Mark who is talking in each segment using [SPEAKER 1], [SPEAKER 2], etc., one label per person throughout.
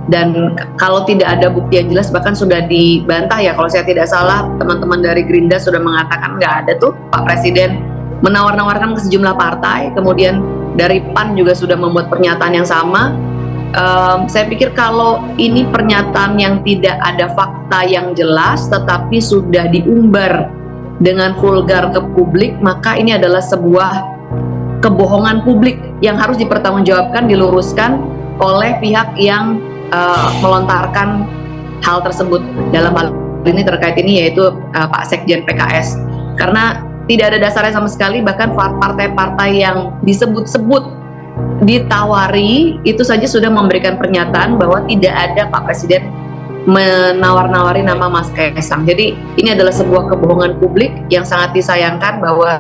[SPEAKER 1] dan kalau tidak ada bukti yang jelas bahkan sudah dibantah ya, kalau saya tidak salah teman-teman dari Gerindra sudah mengatakan nggak ada tuh Pak Presiden menawar-nawarkan ke sejumlah partai, kemudian dari PAN juga sudah membuat pernyataan yang sama. Saya pikir kalau ini pernyataan yang tidak ada fakta yang jelas tetapi sudah diumbar dengan vulgar ke publik, maka ini adalah sebuah kebohongan publik yang harus dipertanggungjawabkan, diluruskan oleh pihak yang melontarkan hal tersebut. Dalam hal ini terkait ini yaitu Pak Sekjen PKS, karena tidak ada dasarnya sama sekali. Bahkan partai-partai yang disebut-sebut ditawari itu saja sudah memberikan pernyataan bahwa tidak ada Pak Presiden menawar-nawari nama Mas Kaisang. Jadi ini adalah sebuah kebohongan publik yang sangat disayangkan, bahwa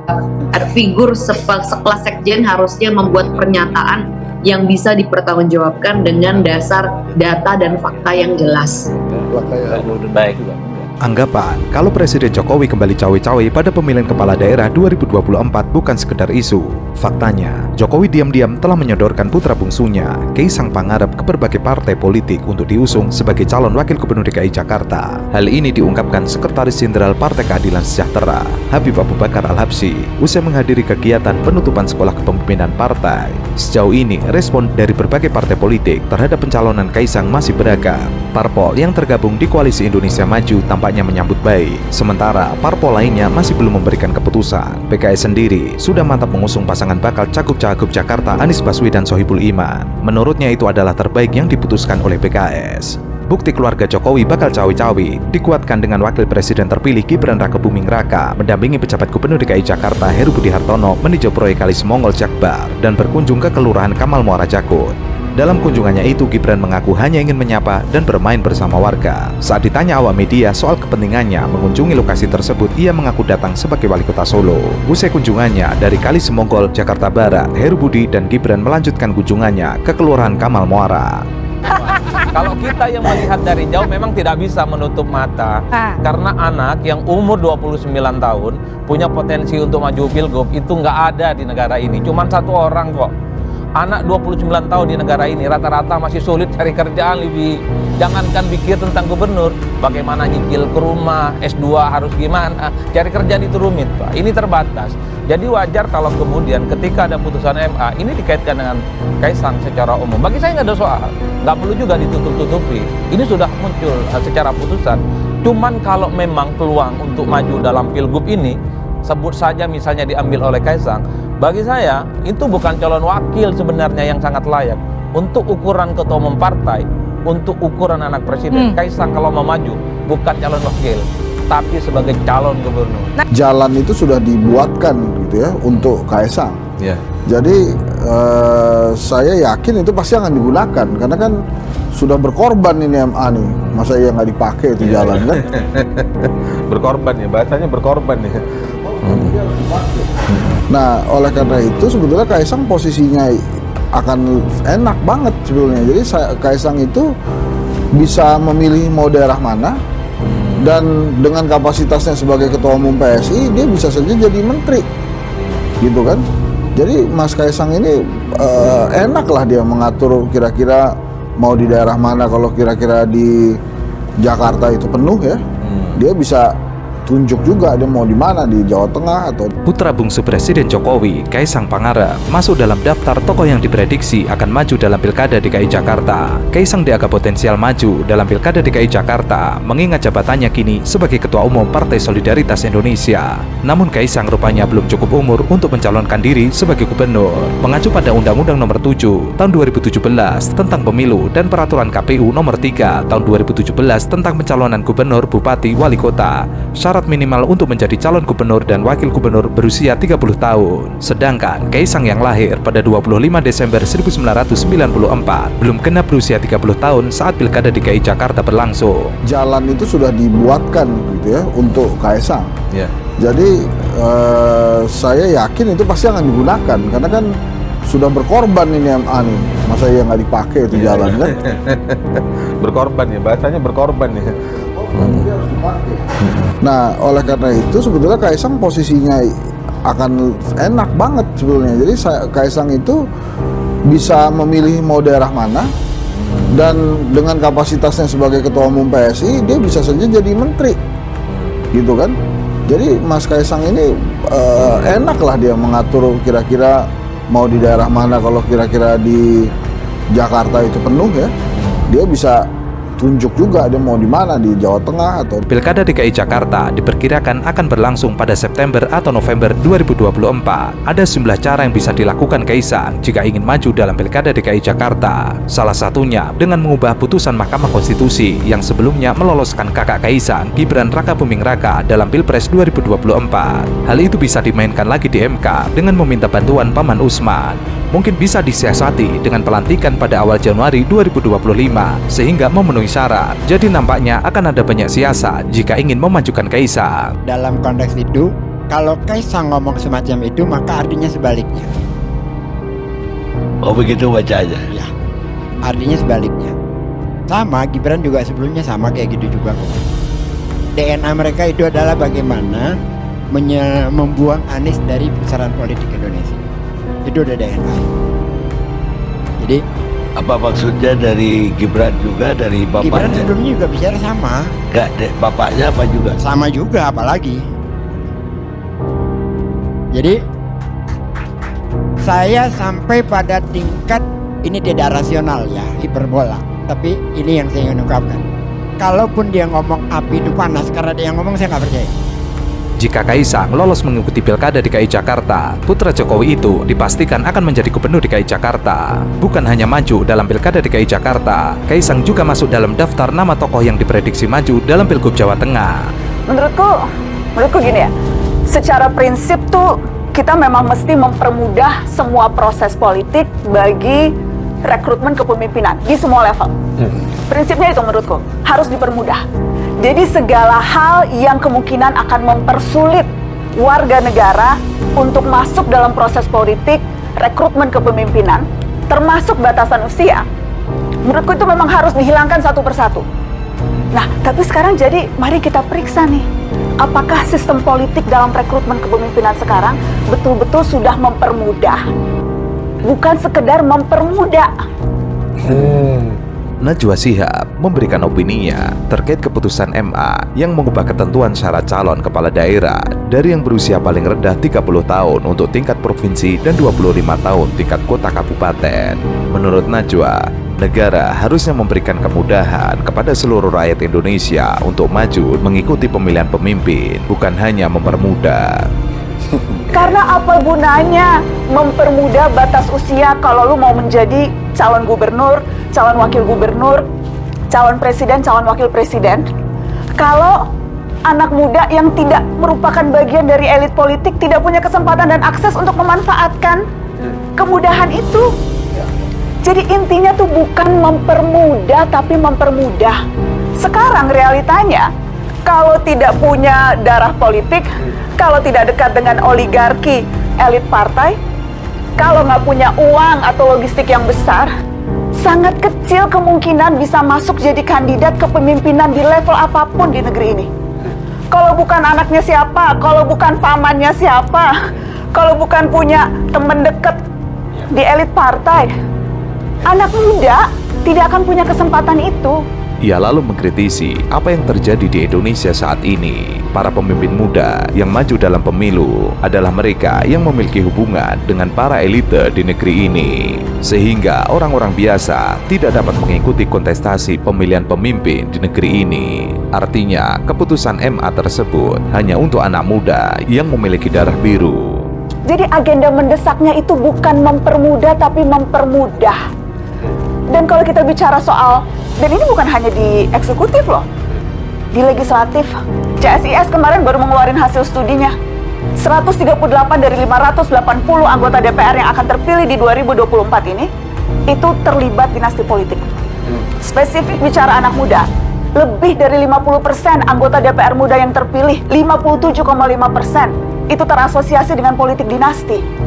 [SPEAKER 1] figur sekelas Sekjen harusnya membuat pernyataan yang bisa dipertanggungjawabkan dengan dasar data dan fakta yang jelas.
[SPEAKER 2] Baik.
[SPEAKER 3] Anggapan kalau Presiden Jokowi kembali cawe-cawe pada pemilihan kepala daerah 2024 bukan sekedar isu. Faktanya, Jokowi diam-diam telah menyodorkan putra bungsunya, Kaisang Pangarep, ke berbagai partai politik untuk diusung sebagai calon wakil gubernur DKI Jakarta. Hal ini diungkapkan Sekretaris Jenderal Partai Keadilan Sejahtera, Habib Abu Bakar Al-Habsyi, usai menghadiri kegiatan penutupan sekolah kepemimpinan partai. Sejauh ini, respon dari berbagai partai politik terhadap pencalonan Kaisang masih beragam. Parpol yang tergabung di Koalisi Indonesia Maju tampaknya menyambut baik, sementara parpol lainnya masih belum memberikan keputusan. PKS sendiri sudah mantap mengusung pasangan bakal Cagup-Cagup Jakarta Anies Baswedan Sohibul Iman. Menurutnya itu adalah terbaik yang diputuskan oleh PKS. Bukti keluarga Jokowi bakal cawe-cawe dikuatkan dengan Wakil Presiden terpilih Gibran Rakebuming Raka mendampingi pejabat Gubernur DKI Jakarta Heru Budi Hartono meninjau proyek Kali Semongol Jakbar dan berkunjung ke Kelurahan Kamal Muara Jakut. Dalam kunjungannya itu, Gibran mengaku hanya ingin menyapa dan bermain bersama warga. Saat ditanya awak media soal kepentingannya mengunjungi lokasi tersebut, ia mengaku datang sebagai wali kota Solo. Usai kunjungannya dari Kali Semongol, Jakarta Barat, Heru Budi dan Gibran melanjutkan kunjungannya ke Kelurahan Kamal Muara.
[SPEAKER 2] Kalau kita yang melihat dari jauh memang tidak bisa menutup mata, karena anak yang umur 29 tahun punya potensi untuk maju pilgub itu nggak ada di negara ini. Cuman satu orang kok. Anak 29 tahun di negara ini rata-rata masih sulit cari kerjaan, lebih jangankan pikir tentang gubernur, bagaimana nyicil ke rumah, S2 harus gimana, cari kerjaan itu rumit, Pak. Ini terbatas. Jadi wajar kalau kemudian ketika ada putusan MA ini dikaitkan dengan Kaisang secara umum. Bagi saya nggak ada soal, nggak perlu juga ditutup-tutupi. Ini sudah muncul secara putusan. Cuman kalau memang peluang untuk maju dalam pilgub ini, sebut saja misalnya diambil oleh Kaisang, bagi saya itu bukan calon wakil sebenarnya yang sangat layak. Untuk ukuran ketua umum partai, untuk ukuran anak presiden, Kaisang kalau mau maju bukan calon wakil, tapi sebagai calon gubernur.
[SPEAKER 4] Jalan itu sudah dibuatkan gitu ya untuk Kaisang. Jadi saya yakin itu pasti akan digunakan, karena kan sudah berkorban ini MA nih, masa ya nggak dipakai itu jalan kan?
[SPEAKER 5] Berkorban ya, bahasanya berkorban ya.
[SPEAKER 4] Nah, oleh karena itu sebetulnya Kaisang posisinya akan enak banget sebetulnya. Jadi Kaisang itu bisa memilih mau daerah mana, dan dengan kapasitasnya sebagai ketua umum PSI dia bisa saja jadi menteri, gitu kan? Jadi Mas Kaisang ini enak lah dia mengatur kira-kira mau di daerah mana. Kalau kira-kira di Jakarta itu penuh ya, dia bisa tunjuk juga dia mau di mana, di Jawa Tengah atau.
[SPEAKER 3] Putra bungsu Presiden Jokowi, Kaisang Pangarep, masuk dalam daftar tokoh yang diprediksi akan maju dalam Pilkada DKI Jakarta. Kaisang dianggap potensial maju dalam Pilkada DKI Jakarta, mengingat jabatannya kini sebagai Ketua Umum Partai Solidaritas Indonesia. Namun Kaisang rupanya belum cukup umur untuk mencalonkan diri sebagai gubernur. Mengacu pada Undang-Undang Nomor 7 Tahun 2017 tentang Pemilu dan Peraturan KPU Nomor 3 Tahun 2017 tentang pencalonan gubernur, bupati, wali kota, syarat minimal untuk menjadi calon gubernur dan wakil gubernur berusia 30 tahun. Sedangkan Kaisang yang lahir pada 25 Desember 1994 belum genap berusia 30 tahun saat Pilkada DKI Jakarta berlangsung.
[SPEAKER 4] Jalan itu sudah dibuatkan gitu ya untuk Kaisang. Jadi saya yakin itu pasti akan digunakan, karena kan sudah berkorban ini MA nih, masa ya nggak dipakai itu jalan kan?
[SPEAKER 5] Berkorban ya, bahasanya berkorban ya.
[SPEAKER 4] Nah, oleh karena itu sebetulnya Kaisang posisinya akan enak banget sebetulnya. Jadi Kaisang itu bisa memilih mau daerah mana, Dan dengan kapasitasnya sebagai ketua umum PSI, dia bisa saja jadi menteri, gitu kan? Jadi Mas Kaisang ini enak lah dia mengatur kira-kira mau di daerah mana. Kalau kira-kira di Jakarta itu penuh ya, dia bisa tunjuk juga dia mau di mana, di Jawa Tengah atau...
[SPEAKER 3] Pilkada DKI Jakarta diperkirakan akan berlangsung pada September atau November 2024. Ada sejumlah cara yang bisa dilakukan Kaisang jika ingin maju dalam Pilkada DKI Jakarta. Salah satunya dengan mengubah putusan Mahkamah Konstitusi yang sebelumnya meloloskan kakak Kaisang, Gibran Rakabuming Raka dalam Pilpres 2024. Hal itu bisa dimainkan lagi di MK dengan meminta bantuan Paman Usman. Mungkin bisa disiasati dengan pelantikan pada awal Januari 2025 sehingga memenuhi syarat. Jadi nampaknya akan ada banyak siasat jika ingin memajukan Kaisang.
[SPEAKER 6] Dalam konteks itu, kalau Kaisang ngomong semacam itu, maka artinya sebaliknya.
[SPEAKER 7] Oh begitu bacanya?
[SPEAKER 6] Ya, artinya sebaliknya. Sama, Gibran juga sebelumnya sama kayak gitu juga. DNA mereka itu adalah bagaimana membuang Anies dari pusaran politik Indonesia. Itu udah DNA. Jadi
[SPEAKER 7] Apa maksudnya dari Gibran juga, dari
[SPEAKER 6] Gibran
[SPEAKER 7] bapaknya?
[SPEAKER 6] sebelumnya juga bicara sama.
[SPEAKER 7] Enggak, bapaknya apa juga?
[SPEAKER 6] Sama juga, apalagi. Jadi saya sampai pada tingkat ini tidak rasional ya, hiperbola. Tapi ini yang saya ingin ungkapkan. Kalaupun dia ngomong api itu panas, karena dia yang ngomong saya nggak percaya.
[SPEAKER 3] Jika Kaisang lolos mengikuti Pilkada DKI Jakarta, putra Jokowi itu dipastikan akan menjadi gubernur DKI Jakarta. Bukan hanya maju dalam Pilkada DKI Jakarta, Kaisang juga masuk dalam daftar nama tokoh yang diprediksi maju dalam Pilgub Jawa Tengah.
[SPEAKER 8] Menurutku gini ya, secara prinsip tuh kita memang mesti mempermudah semua proses politik bagi rekrutmen kepemimpinan di semua level. Prinsipnya itu menurutku harus dipermudah. Jadi segala hal yang kemungkinan akan mempersulit warga negara untuk masuk dalam proses politik, rekrutmen kepemimpinan, termasuk batasan usia, menurutku itu memang harus dihilangkan satu persatu. Nah, tapi sekarang jadi mari kita periksa nih, apakah sistem politik dalam rekrutmen kepemimpinan sekarang betul-betul sudah mempermudah, bukan sekedar mempermudah.
[SPEAKER 3] Najwa Shihab memberikan opininya terkait keputusan MA yang mengubah ketentuan syarat calon kepala daerah dari yang berusia paling rendah 30 tahun untuk tingkat provinsi dan 25 tahun tingkat kota kabupaten. Menurut Najwa, negara harusnya memberikan kemudahan kepada seluruh rakyat Indonesia untuk maju mengikuti pemilihan pemimpin, bukan hanya mempermudah.
[SPEAKER 8] Karena apa gunanya mempermudah batas usia kalau lu mau menjadi calon gubernur, calon wakil gubernur, calon presiden, calon wakil presiden, kalau anak muda yang tidak merupakan bagian dari elit politik tidak punya kesempatan dan akses untuk memanfaatkan kemudahan itu. Jadi intinya tuh bukan mempermudah tapi mempermudah. Sekarang realitanya, kalau tidak punya darah politik, kalau tidak dekat dengan oligarki elit partai, kalau nggak punya uang atau logistik yang besar, sangat kecil kemungkinan bisa masuk jadi kandidat kepemimpinan di level apapun di negeri ini. Kalau bukan anaknya siapa, kalau bukan pamannya siapa, kalau bukan punya teman dekat di elit partai, anak muda tidak akan punya kesempatan itu.
[SPEAKER 3] Ia lalu mengkritisi apa yang terjadi di Indonesia saat ini. Para pemimpin muda yang maju dalam pemilu adalah mereka yang memiliki hubungan dengan para elite di negeri ini, sehingga orang-orang biasa tidak dapat mengikuti kontestasi pemilihan pemimpin di negeri ini. Artinya, keputusan MA tersebut hanya untuk anak muda yang memiliki darah biru.
[SPEAKER 8] Jadi agenda mendesaknya itu bukan mempermudah tapi mempermudah. Dan kalau kita bicara soal, dan ini bukan hanya di eksekutif loh, di legislatif, CSIS kemarin baru mengeluarkan hasil studinya. 138 dari 580 anggota DPR yang akan terpilih di 2024 ini, itu terlibat dinasti politik. Spesifik bicara anak muda, lebih dari 50% anggota DPR muda yang terpilih, 57,5%, itu terasosiasi dengan politik dinasti.